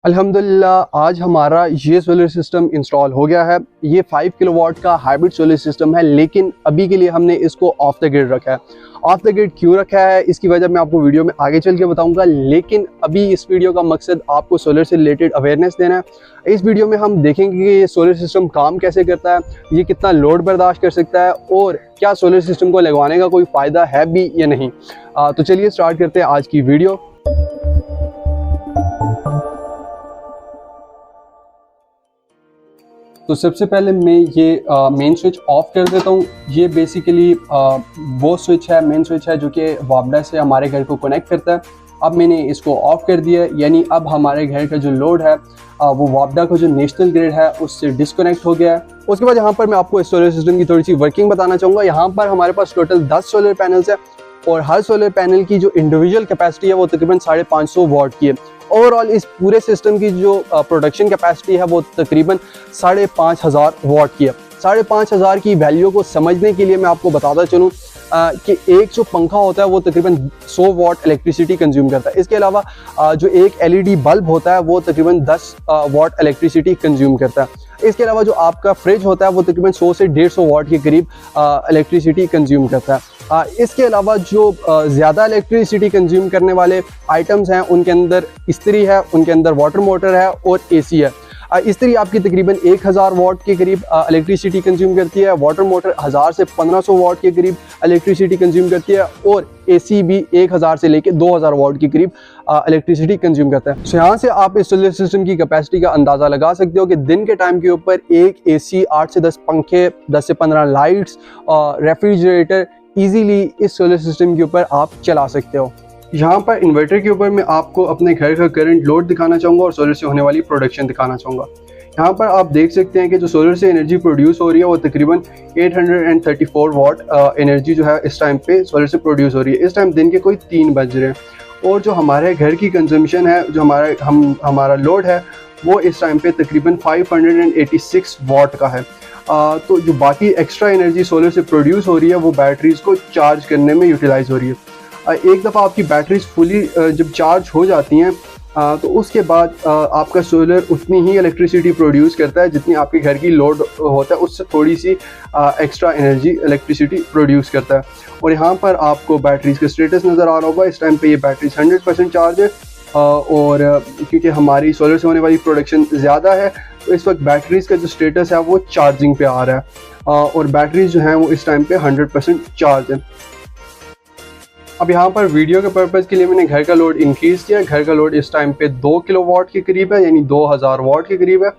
अल्हम्दुलिल्लाह आज हमारा ये सोलर सिस्टम इंस्टॉल हो गया है। ये 5 किलोवाट का हाइब्रिड सोलर सिस्टम है, लेकिन अभी के लिए हमने इसको ऑफ द ग्रिड रखा है। ऑफ द ग्रिड क्यों रखा है इसकी वजह मैं आपको वीडियो में आगे चल के बताऊंगा, लेकिन अभी इस वीडियो का मकसद आपको सोलर से रिलेटेड अवेयरनेस देना है। इस वीडियो में हम देखेंगे कि ये सोलर सिस्टम काम कैसे करता है, ये कितना लोड बर्दाश्त कर सकता है और क्या सोलर सिस्टम को लगवाने का कोई फ़ायदा है भी या नहीं। तो चलिए स्टार्ट करते हैं आज की वीडियो। तो सबसे पहले मैं ये मेन स्विच ऑफ कर देता हूँ। ये बेसिकली वो स्विच है, मेन स्विच है जो कि वापडा से हमारे घर को कनेक्ट करता है। अब मैंने इसको ऑफ कर दिया है, यानी अब हमारे घर का जो लोड है वो वापडा का जो नेशनल ग्रिड है उससे डिस्कनेक्ट हो गया है। उसके बाद यहाँ पर मैं आपको इस सोलर सिस्टम की थोड़ी सी वर्किंग बताना चाहूँगा। यहाँ पर हमारे पास टोटल 10 सोलर पैनल्स है और हर सोलर पैनल की जो इंडिविजुअल कैपेसिटी है वो तकरीबन 550 वाट की है। ओवरऑल इस पूरे सिस्टम की जो प्रोडक्शन कैपेसिटी है वो तकरीबन 5500 वाट की है। 5500 की वैल्यू को समझने के लिए मैं आपको बताता चलूँ कि एक जो पंखा होता है वो तकरीबन 100 वाट इलेक्ट्रिसिटी कंज्यूम करता है। इसके अलावा जो एक एलईडी बल्ब होता है वो तकरीबन 10 वाट इलेक्ट्रिसिटी कंज्यूम करता है। इसके अलावा जो आपका फ्रिज होता है वो तकरीबन 100 से 150 वाट के करीब इलेक्ट्रिसिटी कंज्यूम करता है। इसके अलावा जो ज़्यादा इलेक्ट्रिसिटी कंज्यूम करने वाले आइटम्स हैं उनके अंदर इस्त्री है, उनके अंदर वाटर मोटर है और एसी है। इस्त्री आपकी तकरीबन 1000 वाट के करीब इलेक्ट्रिसिटी कंज्यूम करती है, वाटर मोटर 1000 से 1500 वाट के करीब इलेक्ट्रिसिटी कंज्यूम करती है और एसी भी 1000 से लेके 2000 वाट के करीब इलेक्ट्रिसिटी कंज्यूम करता है। तो यहाँ से आप इस सोलर सिस्टम की कैपेसिटी का अंदाज़ा लगा सकते हो कि दिन के टाइम के ऊपर एक एसी, 8 से 10 पंखे, 10 से 15 लाइट्स, रेफ्रिजरेटर ईजीली इस सोलर सिस्टम के ऊपर आप चला सकते हो। यहाँ पर इन्वर्टर के ऊपर मैं आपको अपने घर का करंट लोड दिखाना चाहूँगा और सोलर से होने वाली प्रोडक्शन दिखाना चाहूँगा। यहाँ पर आप देख सकते हैं कि जो सोलर से एनर्जी प्रोड्यूस हो रही है वो तकरीबन 834 वाट एनर्जी जो है इस टाइम पे सोलर से प्रोड्यूस हो रही है। इस टाइम दिन के कोई 3 बज रहे हैं और जो हमारे घर की कंजम्पशन है, जो हमारा लोड है वो इस टाइम पे तकरीबन 586 वाट का है। तो जो बाकी एक्स्ट्रा एनर्जी सोलर से प्रोड्यूस हो रही है वो बैटरीज को चार्ज करने में यूटिलाइज हो रही है। एक दफ़ा आपकी बैटरीज फुली जब चार्ज हो जाती हैं तो उसके बाद आपका सोलर उतनी ही इलेक्ट्रिसिटी प्रोड्यूस करता है जितनी आपके घर की लोड होता है, उससे थोड़ी सी एक्स्ट्रा एनर्जी इलेक्ट्रिसिटी प्रोड्यूस करता है। और यहाँ पर आपको बैटरीज का स्टेटस नज़र आ रहा होगा। इस टाइम पे ये बैटरीज 100% चार्ज है और क्योंकि हमारी सोलर से होने वाली प्रोडक्शन ज़्यादा है तो इस वक्त बैटरीज का जो स्टेटस है वो चार्जिंग पे आ रहा है और बैटरीज जो हैं वो इस टाइम पे 100% चार्ज है। अब यहाँ पर वीडियो के पर्पज़ के लिए मैंने घर का लोड इंक्रीज़ किया। घर का लोड इस टाइम पे 2 किलोवाट के करीब है, यानी 2000 वाट के करीब है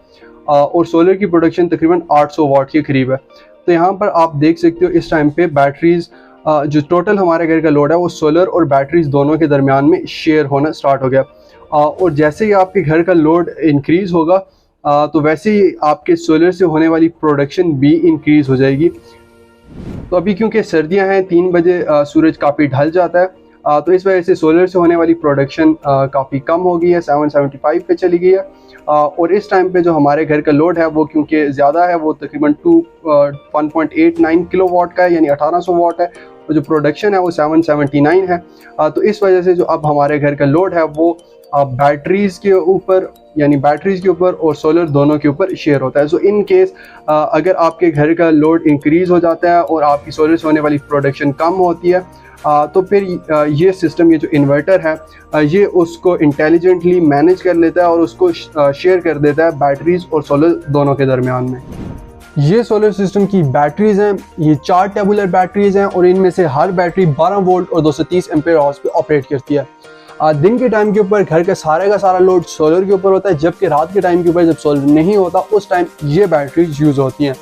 और सोलर की प्रोडक्शन तकरीबन 800 वाट के करीब है। तो यहाँ पर आप देख सकते हो इस टाइम पे बैटरीज जो टोटल हमारे घर का लोड है वो सोलर और बैटरीज दोनों के दरमियान में शेयर होना स्टार्ट हो गया और जैसे ही आपके घर का लोड इंक्रीज़ होगा तो वैसे ही आपके सोलर से होने वाली प्रोडक्शन भी इंक्रीज़ हो जाएगी। तो अभी क्योंकि सर्दियां हैं, 3 बजे सूरज काफ़ी ढल जाता है तो इस वजह से सोलर से होने वाली प्रोडक्शन काफ़ी कम हो गई है, 775 पे चली गई है और इस टाइम पे जो हमारे घर का लोड है वो क्योंकि ज़्यादा है, वो तकरीबन 1.89 किलोवाट का है, यानी 1800 वाट है और जो प्रोडक्शन है वो 779 है। तो इस वजह से जो अब हमारे घर का लोड है वो बैटरीज़ के ऊपर, यानी बैटरीज़ के ऊपर और सोलर दोनों के ऊपर शेयर होता है। सो इन केस अगर आपके घर का लोड इंक्रीज़ हो जाता है और आपकी सोलर से होने वाली प्रोडक्शन कम होती है तो फिर ये सिस्टम, ये जो इन्वर्टर है ये उसको इंटेलिजेंटली मैनेज कर लेता है और उसको शेयर कर देता है बैटरीज़ और सोलर दोनों के दरमियान में। ये सोलर सिस्टम की बैटरीज़ हैं, ये 4 टेबुलर बैटरीज़ हैं और इनमें से हर बैटरी 12 वोल्ट और 230 एम्पेयर आवर्स पे ऑपरेट करती है। दिन के टाइम के ऊपर घर का सारा लोड सोलर के ऊपर होता है, जबकि रात के टाइम के ऊपर जब सोलर नहीं होता उस टाइम ये बैटरीज यूज़ होती हैं।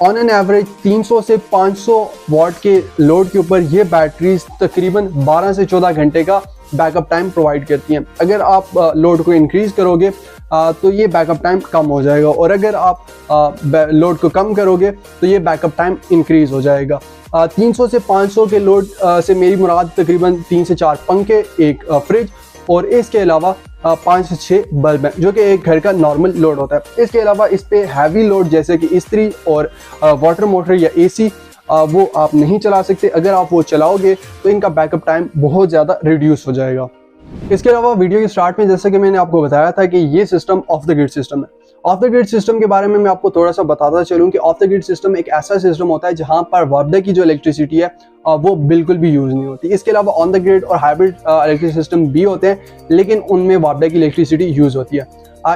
ऑन एन एवरेज 300 से 500 वाट के लोड के ऊपर ये बैटरीज तकरीबन 12 से 14 घंटे का बैकअप टाइम प्रोवाइड करती हैं। अगर आप लोड को इंक्रीज़ करोगे तो ये बैकअप टाइम कम हो जाएगा और अगर आप लोड को कम करोगे तो ये बैकअप टाइम इंक्रीज़ हो जाएगा। 300 से 500 के लोड से मेरी मुराद तकरीबन 3 से 4 पंखे, एक फ्रिज और इसके अलावा 5 से 6 बल्ब हैं, जो कि एक घर का नॉर्मल लोड होता है। इसके अलावा इस पे हैवी लोड जैसे कि इस्त्री और वाटर मोटर या एसी वो आप नहीं चला सकते। अगर आप वो चलाओगे तो इनका बैकअप टाइम बहुत ज़्यादा रिड्यूस हो जाएगा। इसके अलावा वीडियो के स्टार्ट में जैसे कि मैंने आपको बताया था कि ये system of the grid system है। ऑफ द ग्रिड सिस्टम के बारे में मैं आपको थोड़ा सा बताता चलूँ कि ऑफ द ग्रिड सिस्टम एक ऐसा सिस्टम होता है जहां पर वापडा की जो इलेक्ट्रिसिटी है वो बिल्कुल भी यूज़ नहीं होती। इसके अलावा ऑन द ग्रिड और हाइब्रिड इलेक्ट्रिक सिस्टम भी होते हैं, लेकिन उनमें वापडा की इलेक्ट्रिसिटी यूज़ होती है।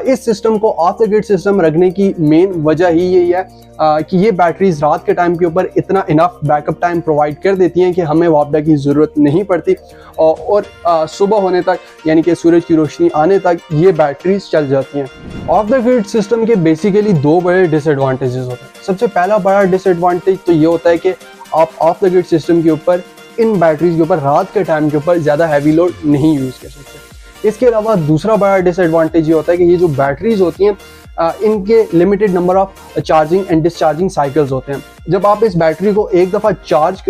इस सिस्टम को ऑफ द ग्रिड सिस्टम रखने की मेन वजह ही यही है कि ये बैटरीज रात के टाइम के ऊपर इतना इनफ बैकअप टाइम प्रोवाइड कर देती हैं कि हमें वापडा की ज़रूरत नहीं पड़ती और सुबह होने तक यानी कि सूरज की रोशनी आने तक ये बैटरीज चल जाती हैं। ऑफ द ग्रिड सिस्टम के बेसिकली दो बड़े डिसएडवांटेजेस होते हैं। सबसे पहला बड़ा डिसएडवांटेज तो ये होता है कि आप ऑफ द ग्रिड सिस्टम के ऊपर इन बैटरीज के ऊपर रात के टाइम के ऊपर ज़्यादा हैवी लोड नहीं यूज़ कर सकते। इसके अलावा दूसरा बड़ा डिसएडवांटेज ये होता है कि ये जो बैटरीज होती हैं इनके limited number of charging and discharging cycles होते हैं। जब आप इस बैटरी को एक दफ़ा चार्ज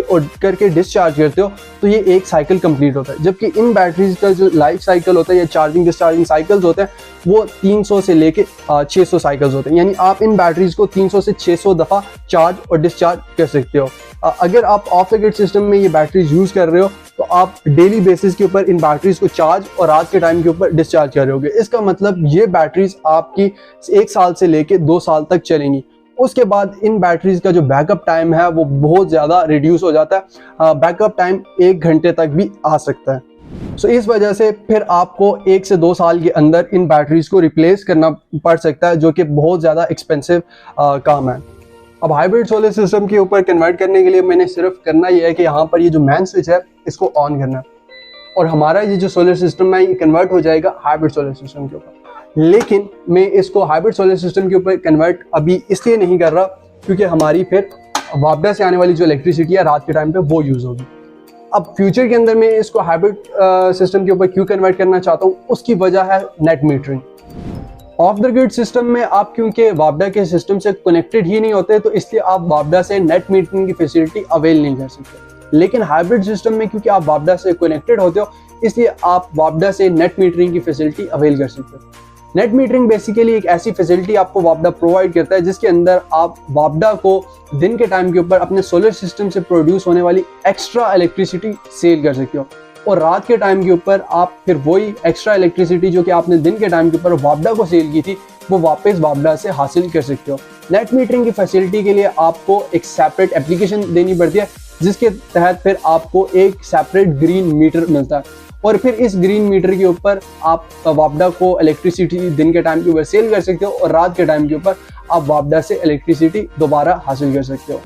करके डिस्चार्ज करते हो तो ये एक साइकिल कंप्लीट होता है, जबकि इन बैटरीज का जो लाइफ साइकिल होता है या चार्जिंग डिस्चार्जिंग साइकिल्स होते हैं वो 300 से लेके 600 साइकिल्स होते हैं। यानी आप इन बैटरीज को 300 से 600 दफ़ा चार्ज और डिस्चार्ज कर सकते हो। अगर आप ऑफ द ग्रिड सिस्टम में ये बैटरीज यूज़ कर रहे हो तो आप डेली बेसिस के ऊपर इन बैटरीज को चार्ज और रात के टाइम के ऊपर डिस्चार्ज कर रहे होगे। इसका मतलब ये बैटरीज आपकी 1 साल से लेके 2 साल तक चलेंगी। उसके बाद इन बैटरीज का जो बैकअप टाइम है वो बहुत ज़्यादा रिड्यूस हो जाता है। बैकअप टाइम 1 घंटे तक भी आ सकता है। सो इस वजह से फिर आपको 1 से 2 साल के अंदर इन बैटरीज को रिप्लेस करना पड़ सकता है, जो कि बहुत ज़्यादा एक्सपेंसिव काम है। अब हाइब्रिड सोलर सिस्टम के ऊपर कन्वर्ट करने के लिए मैंने सिर्फ करना ये है कि यहाँ पर ये जो मेन स्विच है इसको ऑन करना है और हमारा ये जो सोलर सिस्टम है ये कन्वर्ट हो जाएगा हाइब्रिड सोलर सिस्टम के ऊपर। लेकिन मैं इसको हाइब्रिड सोलर सिस्टम के ऊपर कन्वर्ट अभी इसलिए नहीं कर रहा क्योंकि हमारी फिर वापडा से आने वाली जो इलेक्ट्रिसिटी है रात के टाइम पे वो यूज़ होगी। अब फ्यूचर के अंदर मैं इसको हाइब्रिड सिस्टम के ऊपर क्यों कन्वर्ट करना चाहता हूँ, उसकी वजह है net metering. Of the grid system में आप क्योंकि वापडा के सिस्टम से कनेक्टेड ही नहीं होते तो इसलिए आप वापडा से नेट मीटरिंग की फैसिलिटी अवेल नहीं कर सकते। लेकिन हाइब्रिड सिस्टम में क्योंकि आप वापडा से कनेक्टेड होते हो इसलिए आप वापडा से नेट मीटरिंग की फैसिलिटी अवेल कर सकते हो। नेट मीटरिंग बेसिकली एक ऐसी फैसिलिटी आपको वापडा प्रोवाइड करता है जिसके अंदर आप वापडा को दिन के टाइम के ऊपर अपने सोलर सिस्टम से प्रोड्यूस होने वाली एक्स्ट्रा इलेक्ट्रिसिटी सेल कर सकते हो और रात के टाइम के ऊपर आप फिर वही एक्स्ट्रा इलेक्ट्रिसिटी जो कि आपने दिन के टाइम के ऊपर वापडा को सेल की थी वो वापस वापडा से हासिल कर सकते हो। नेट मीटरिंग की फैसिलिटी के लिए आपको एक सेपरेट एप्लीकेशन देनी पड़ती है जिसके तहत फिर आपको एक सेपरेट ग्रीन मीटर मिलता है और फिर इस ग्रीन मीटर के ऊपर आप वापडा को इलेक्ट्रिसिटी दिन के टाइम के ऊपर सेल कर सकते हो और रात के टाइम के ऊपर आप वापडा से इलेक्ट्रिसिटी दोबारा हासिल कर सकते हो।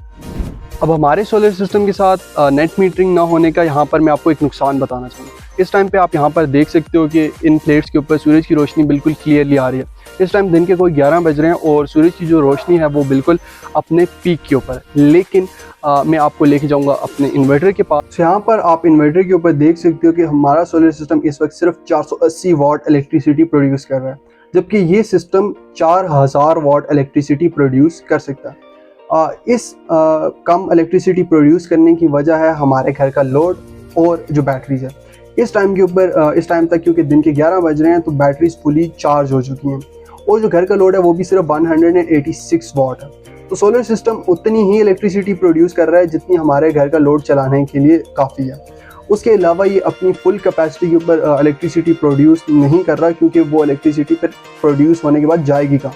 अब हमारे सोलर सिस्टम के साथ नेट मीटरिंग ना होने का यहाँ पर मैं आपको एक नुकसान बताना चाहूँगा। इस टाइम पे आप यहाँ पर देख सकते हो कि इन प्लेट्स के ऊपर सूरज की रोशनी बिल्कुल क्लियरली आ रही है। इस टाइम दिन के कोई 11 बज रहे हैं और सूरज की जो रोशनी है वो बिल्कुल अपने पीक के ऊपर है। लेकिन मैं आपको लेके जाऊँगा अपने इन्वर्टर के पास। यहाँ पर आप इन्वर्टर के ऊपर देख सकते हो कि हमारा सोलर सिस्टम इस वक्त सिर्फ 480 वाट इलेक्ट्रिसिटी प्रोड्यूस कर रहा है, जबकि ये सिस्टम 4000 वाट इलेक्ट्रिसिटी प्रोड्यूस कर सकता है। इस कम इलेक्ट्रिसिटी प्रोड्यूस करने की वजह है हमारे घर का लोड और जो बैटरीज है। इस टाइम तक क्योंकि दिन के 11 बज रहे हैं तो बैटरीज फुली चार्ज हो चुकी हैं और जो घर का लोड है वो भी सिर्फ 186 वाट है। तो सोलर सिस्टम उतनी ही इलेक्ट्रिसिटी प्रोड्यूस कर रहा है जितनी हमारे घर का लोड चलाने के लिए काफ़ी है। उसके अलावा ये अपनी फुल कैपेसिटी के ऊपर इलेक्ट्रिसिटी प्रोड्यूस नहीं कर रहा क्योंकि वो इलेक्ट्रिसिटी फिर प्रोड्यूस होने के बाद जाएगी कहाँ।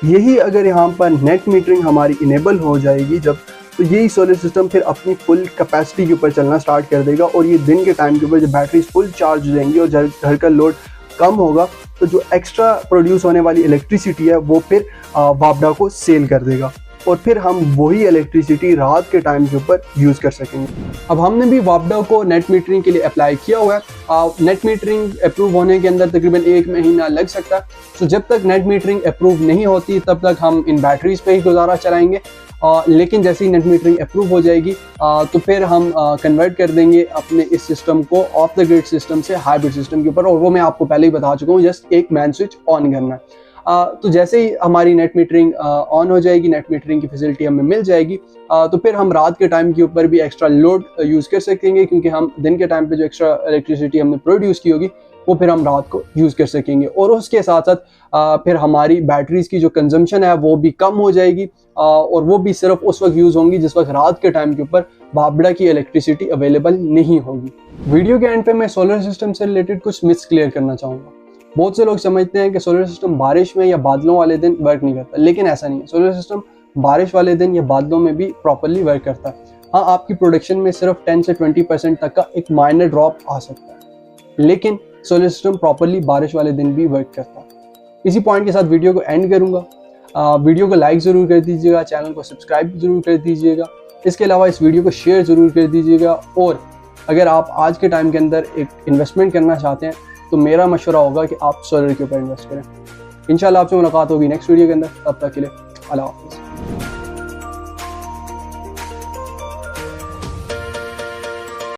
यही अगर यहाँ पर नेट मीटरिंग हमारी इनेबल हो जाएगी जब, तो यही सोलर सिस्टम फिर अपनी फुल कैपेसिटी के ऊपर चलना स्टार्ट कर देगा और ये दिन के टाइम के ऊपर जब बैटरीज फुल चार्ज हो जाएंगी और घर का लोड कम होगा तो जो एक्स्ट्रा प्रोड्यूस होने वाली इलेक्ट्रिसिटी है वो फिर वापडा को सेल कर देगा और फिर हम वही इलेक्ट्रिसिटी रात के टाइम के ऊपर यूज़ कर सकेंगे। अब हमने भी वापडा को नेट मीटरिंग के लिए अप्लाई किया हुआ है। नेट मीटरिंग अप्रूव होने के अंदर तकरीबन 1 महीना लग सकता है। तो जब तक नेट मीटरिंग अप्रूव नहीं होती तब तक हम इन बैटरीज पे ही गुजारा चलाएंगे। लेकिन जैसे ही नेट मीटरिंग अप्रूव हो जाएगी तो फिर हम कन्वर्ट कर देंगे अपने इस सिस्टम को ऑफ द ग्रिड सिस्टम से हाइब्रिड सिस्टम के ऊपर, और वो मैं आपको पहले ही बता चुका हूँ, जस्ट एक मैन स्विच ऑन करना है। तो जैसे ही हमारी नेट मीटरिंग ऑन हो जाएगी, नेट मीटरिंग की फैसिलिटी हमें मिल जाएगी, तो फिर हम रात के टाइम के ऊपर भी एक्स्ट्रा लोड यूज़ कर सकेंगे क्योंकि हम दिन के टाइम पे जो एक्स्ट्रा इलेक्ट्रिसिटी हमने प्रोड्यूस की होगी वो फिर हम रात को यूज़ कर सकेंगे। और उसके साथ साथ फिर हमारी बैटरीज की जो कंजम्पशन है वो भी कम हो जाएगी, और वो भी सिर्फ उस वक्त यूज़ होंगी जिस वक्त रात के टाइम के ऊपर बाबड़ा की इलेक्ट्रिसिटी अवेलेबल नहीं होगी। वीडियो के एंड पे मैं सोलर सिस्टम से रिलेटेड कुछ मिथ्स क्लियर करना चाहूँगा। बहुत से लोग समझते हैं कि सोलर सिस्टम बारिश में या बादलों वाले दिन वर्क नहीं करता, लेकिन ऐसा नहीं है। सोलर सिस्टम बारिश वाले दिन या बादलों में भी प्रॉपरली वर्क करता है। हाँ, आपकी प्रोडक्शन में सिर्फ 10 से 20% तक का एक माइनर ड्रॉप आ सकता है, लेकिन सोलर सिस्टम प्रॉपरली बारिश वाले दिन भी वर्क करता है। इसी पॉइंट के साथ वीडियो को एंड करूँगा। वीडियो को लाइक ज़रूर कर दीजिएगा, चैनल को सब्सक्राइब ज़रूर कर दीजिएगा। इसके अलावा इस वीडियो को शेयर ज़रूर कर दीजिएगा। और अगर आप आज के टाइम के अंदर एक इन्वेस्टमेंट करना चाहते हैं तो मेरा मशवरा होगा कि आप सोलर के ऊपर इन्वेस्ट करें। इंशाल्लाह आपसे मुलाकात होगी नेक्स्ट वीडियो के अंदर। तब तक के लिए अल्लाह हाफ़िज़।